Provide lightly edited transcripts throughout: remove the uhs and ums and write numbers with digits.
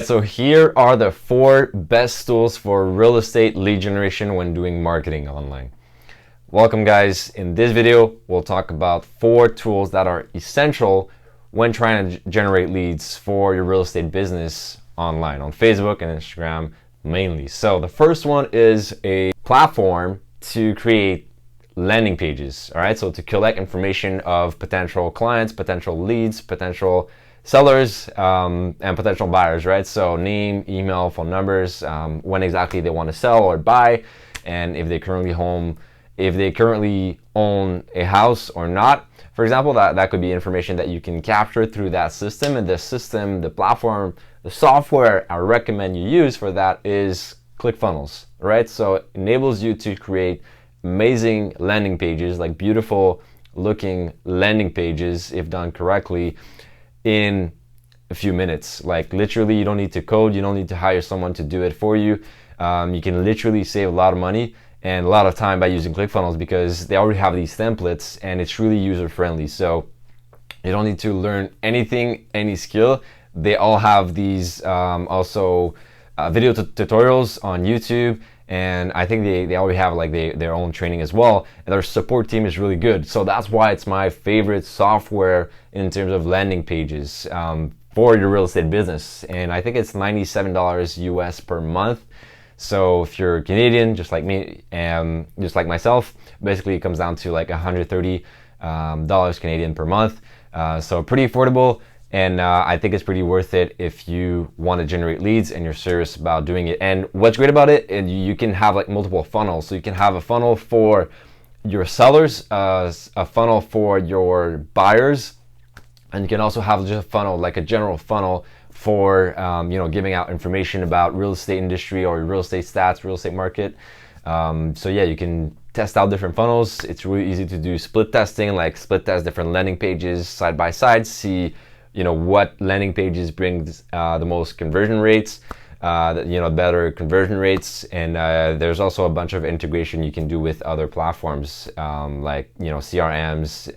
So here are the 4 best tools for real estate lead generation when doing marketing online. Welcome guys. In this video, we'll talk about 4 tools that are essential when trying to generate leads for your real estate business online on Facebook and Instagram mainly. So the first one is a platform to create landing pages. All right, so to collect information of potential clients, potential leads, potential sellers, and potential buyers, right? So name, email, phone numbers, when exactly they want to sell or buy, and if they currently own a house or not. For example, that could be information that you can capture through that system. And the system, the platform, the software I recommend you use for that is Clickfunnels, right? So it enables you to create amazing landing pages, like beautiful looking landing pages if done correctly, in a few minutes. Like literally, you don't need to code, you don't need to hire someone to do it for you. You can literally save a lot of money and a lot of time by using ClickFunnels because they already have these templates and it's really user friendly. So you don't need to learn anything, any skill. They all have these also video tutorials on YouTube, and I think they already have like their own training as well, and their support team is really good. So that's why it's my favorite software in terms of landing pages for your real estate business. And I think it's $97 US per month. So if you're Canadian, just like me, and just like myself, basically it comes down to like $130 Canadian per month. So pretty affordable. And I think it's pretty worth it if you want to generate leads and you're serious about doing it. And what's great about it, you can have like multiple funnels. So you can have a funnel for your sellers, a funnel for your buyers, and you can also have just a funnel, like a general funnel for giving out information about real estate industry or real estate stats, real estate market. So yeah, you can test out different funnels. It's really easy to do split testing, like split test different landing pages side by side, see what landing pages brings the most conversion rates, better conversion rates. And there's also a bunch of integration you can do with other platforms, like CRMs,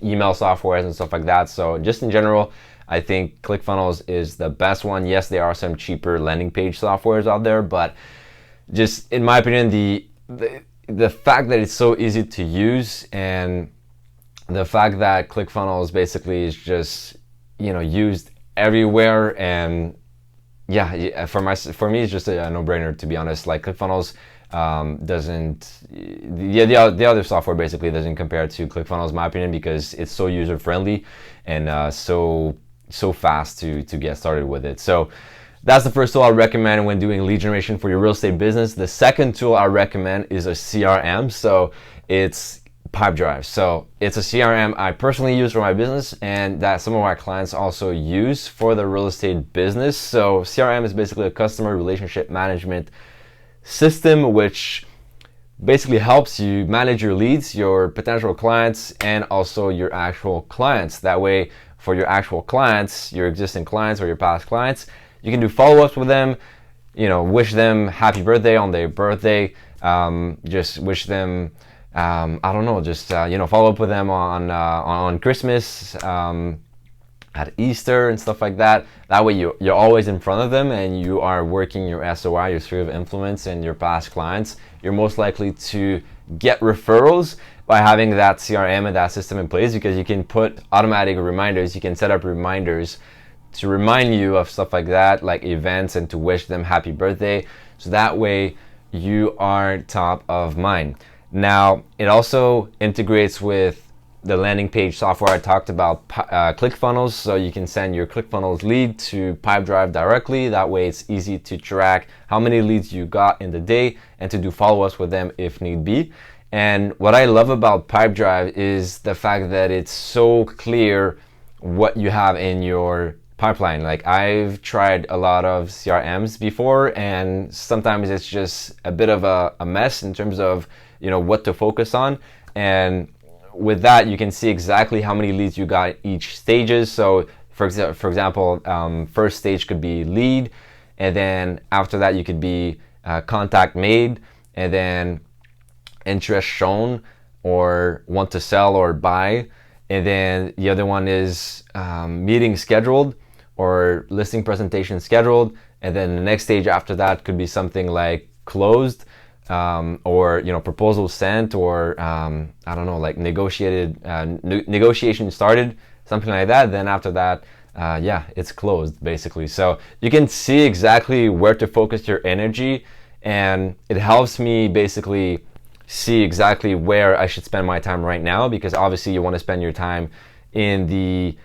email softwares and stuff like that. So just in general, I think ClickFunnels is the best one. Yes, there are some cheaper landing page softwares out there, but just in my opinion, the fact that it's so easy to use, and the fact that ClickFunnels basically is just used everywhere, and yeah, for me it's just a no-brainer, to be honest. Like ClickFunnels the other software basically doesn't compare to ClickFunnels in my opinion, because it's so user friendly and so fast to get started with it. So that's the first tool I recommend when doing lead generation for your real estate business. The second tool I recommend is a CRM. So it's Pipedrive. So it's a CRM I personally use for my business, and that some of my clients also use for the real estate business. So CRM is basically a customer relationship management system, which basically helps you manage your leads, your potential clients, and also your actual clients. That way, for your actual clients, your existing clients or your past clients, you can do follow-ups with them, wish them happy birthday on their birthday, just wish them follow up with them on Christmas, at Easter and stuff like that. That way you're always in front of them and you are working your SOI, your sphere of influence, and your past clients. You're most likely to get referrals by having that CRM and that system in place, because you can put automatic reminders. You can set up reminders to remind you of stuff like that, like events, and to wish them happy birthday. So that way you are top of mind. Now, it also integrates with the landing page software I talked about, ClickFunnels. So you can send your ClickFunnels lead to Pipedrive directly. That way it's easy to track how many leads you got in the day and to do follow-ups with them if need be. And what I love about Pipedrive is the fact that it's so clear what you have in your pipeline. Like, I've tried a lot of CRMs before, and sometimes it's just a bit of a mess in terms of what to focus on. And with that, you can see exactly how many leads you got each stages. So for example, first stage could be lead, and then after that you could be contact made, and then interest shown, or want to sell or buy, and then the other one is meeting scheduled, or listing presentation scheduled, and then the next stage after that could be something like closed, or proposal sent, or I don't know, like negotiation started, something like that. Then after that, it's closed basically. So you can see exactly where to focus your energy, and it helps me basically see exactly where I should spend my time right now, because obviously you want to spend your time in the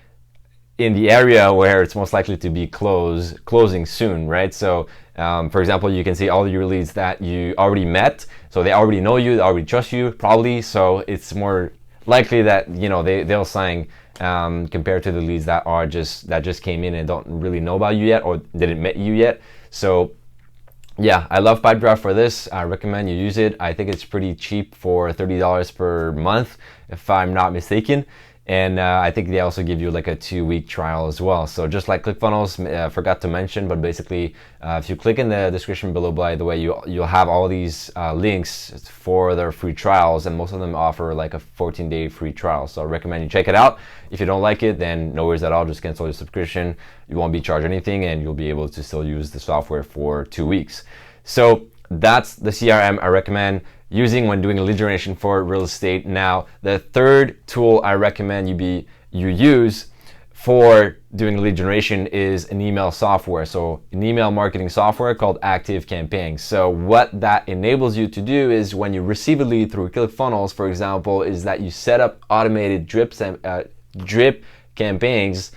area where it's most likely to be closing soon, right? So for example, you can see all your leads that you already met, so they already know you, they already trust you probably, so it's more likely that they'll sign, compared to the leads that just came in and don't really know about you yet or didn't met you yet. So yeah, I love Pipedrive for this. I recommend you use it. I think it's pretty cheap for $30 per month, if I'm not mistaken. And I think they also give you like a 2-week trial as well. So just like Clickfunnels, forgot to mention, but basically if you click in the description below, by the way, you'll have all these links for their free trials, and most of them offer like a 14-day free trial. So I recommend you check it out. If you don't like it, then no worries at all, just cancel your subscription. You won't be charged anything, and you'll be able to still use the software for 2 weeks. So that's the CRM I recommend using when doing lead generation for real estate. Now, the third tool I recommend you use for doing lead generation is an email software. So an email marketing software called ActiveCampaign. So what that enables you to do is when you receive a lead through Clickfunnels, for example, is that you set up automated drip campaigns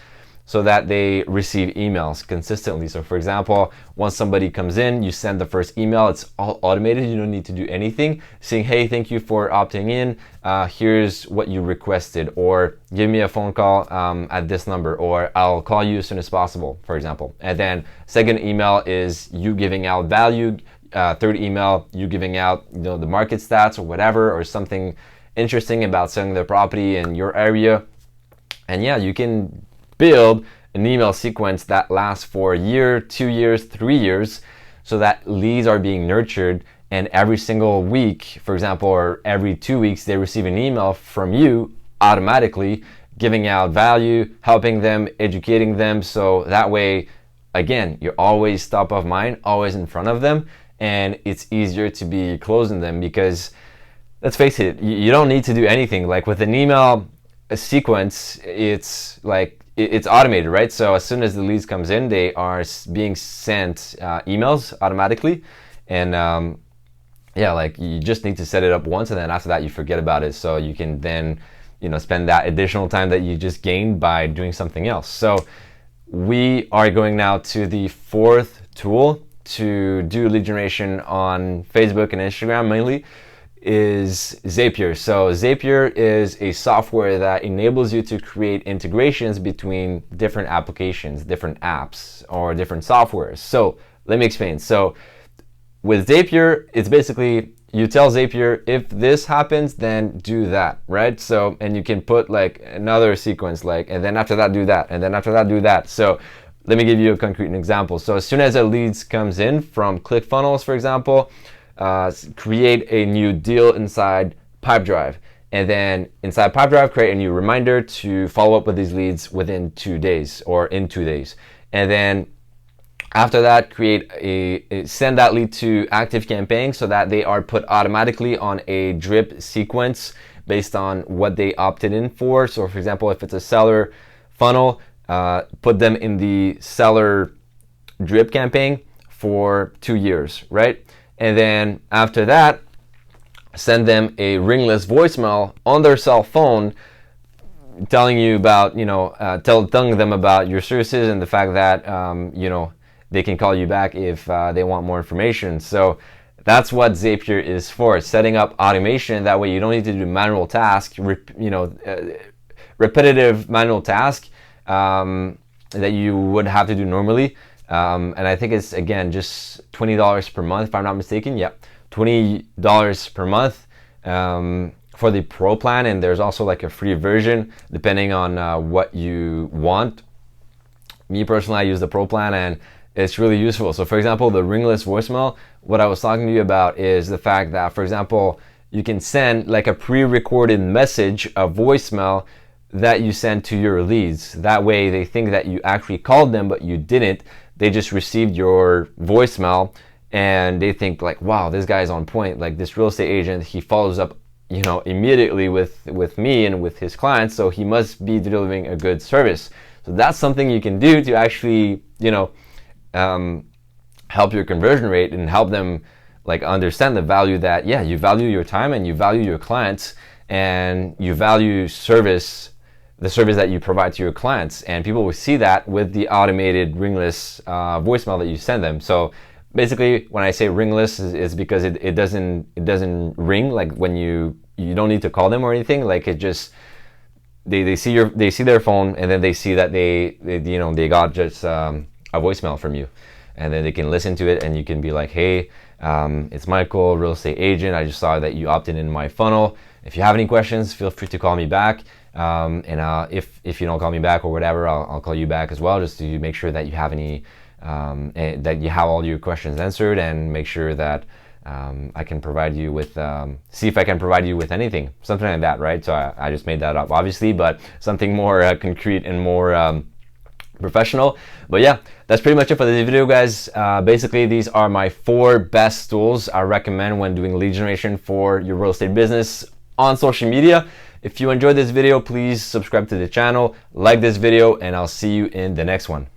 so that they receive emails consistently. So for example, once somebody comes in, you send the first email, it's all automated, you don't need to do anything, saying, hey, thank you for opting in, here's what you requested, or give me a phone call at this number, or I'll call you as soon as possible, for example. And then second email is you giving out value, third email, you giving out the market stats or whatever, or something interesting about selling the property in your area. And yeah, you can build an email sequence that lasts for a year, 2 years, 3 years, so that leads are being nurtured, and every single week, for example, or every 2 weeks, they receive an email from you automatically, giving out value, helping them, educating them. So that way, again, you're always top of mind, always in front of them, and it's easier to be closing them, because let's face it, you don't need to do anything. Like with an email sequence, it's like it's automated, right? So as soon as the leads comes in, they are being sent emails automatically, and like you just need to set it up once, and then after that you forget about it, so you can then spend that additional time that you just gained by doing something else. So we are going now to the fourth tool to do lead generation on Facebook and Instagram mainly, is Zapier. So Zapier is a software that enables you to create integrations between different applications, different apps, or different softwares. So let me explain. So with Zapier, it's basically you tell Zapier, if this happens, then do that, right? So, and you can put like another sequence, like, and then after that do that, and then after that do that. So let me give you a concrete example. So as soon as a lead comes in from Clickfunnels, for example, create a new deal inside Pipedrive, and then inside Pipedrive create a new reminder to follow up with these leads within 2 days or in 2 days, and then after that send that lead to ActiveCampaign so that they are put automatically on a drip sequence based on what they opted in for. So for example, if it's a seller funnel, put them in the seller drip campaign for 2 years, right? And then after that, send them a ringless voicemail on their cell phone, telling you about, telling them about your services and the fact that, they can call you back if they want more information. So that's what Zapier is for, setting up automation. That way you don't need to do manual tasks, repetitive manual task that you would have to do normally. And I think it's, again, just $20 per month, if I'm not mistaken. Yeah, $20 per month for the pro plan. And there's also like a free version depending on what you want. Me personally, I use the pro plan, and it's really useful. So for example, the ringless voicemail, what I was talking to you about is the fact that, for example, you can send like a pre-recorded message, a voicemail, that you send to your leads. That way they think that you actually called them, but you didn't. They just received your voicemail and they think like, wow, this guy's on point. Like this real estate agent, he follows up, immediately with me and with his clients, so he must be delivering a good service. So that's something you can do to actually, help your conversion rate and help them like understand the value that, yeah, you value your time and you value your clients and you value the service that you provide to your clients. And people will see that with the automated ringless voicemail that you send them. So basically, when I say ringless, is because it doesn't ring, like when you don't need to call them or anything. Like it just they see their phone and then they see that they got just a voicemail from you, and then they can listen to it and you can be like, hey, it's Michael, real estate agent. I just saw that you opted in my funnel. If you have any questions, feel free to call me back. If you don't call me back or whatever, I'll call you back as well, just to make sure that you have that you have all your questions answered, and make sure that I can provide you with, see if I can provide you with anything, something like that, right? So I just made that up, obviously, but something more concrete and more professional. But yeah, that's pretty much it for this video, guys. Basically, these are my 4 best tools I recommend when doing lead generation for your real estate business on social media. If you enjoyed this video, please subscribe to the channel, like this video, and I'll see you in the next one.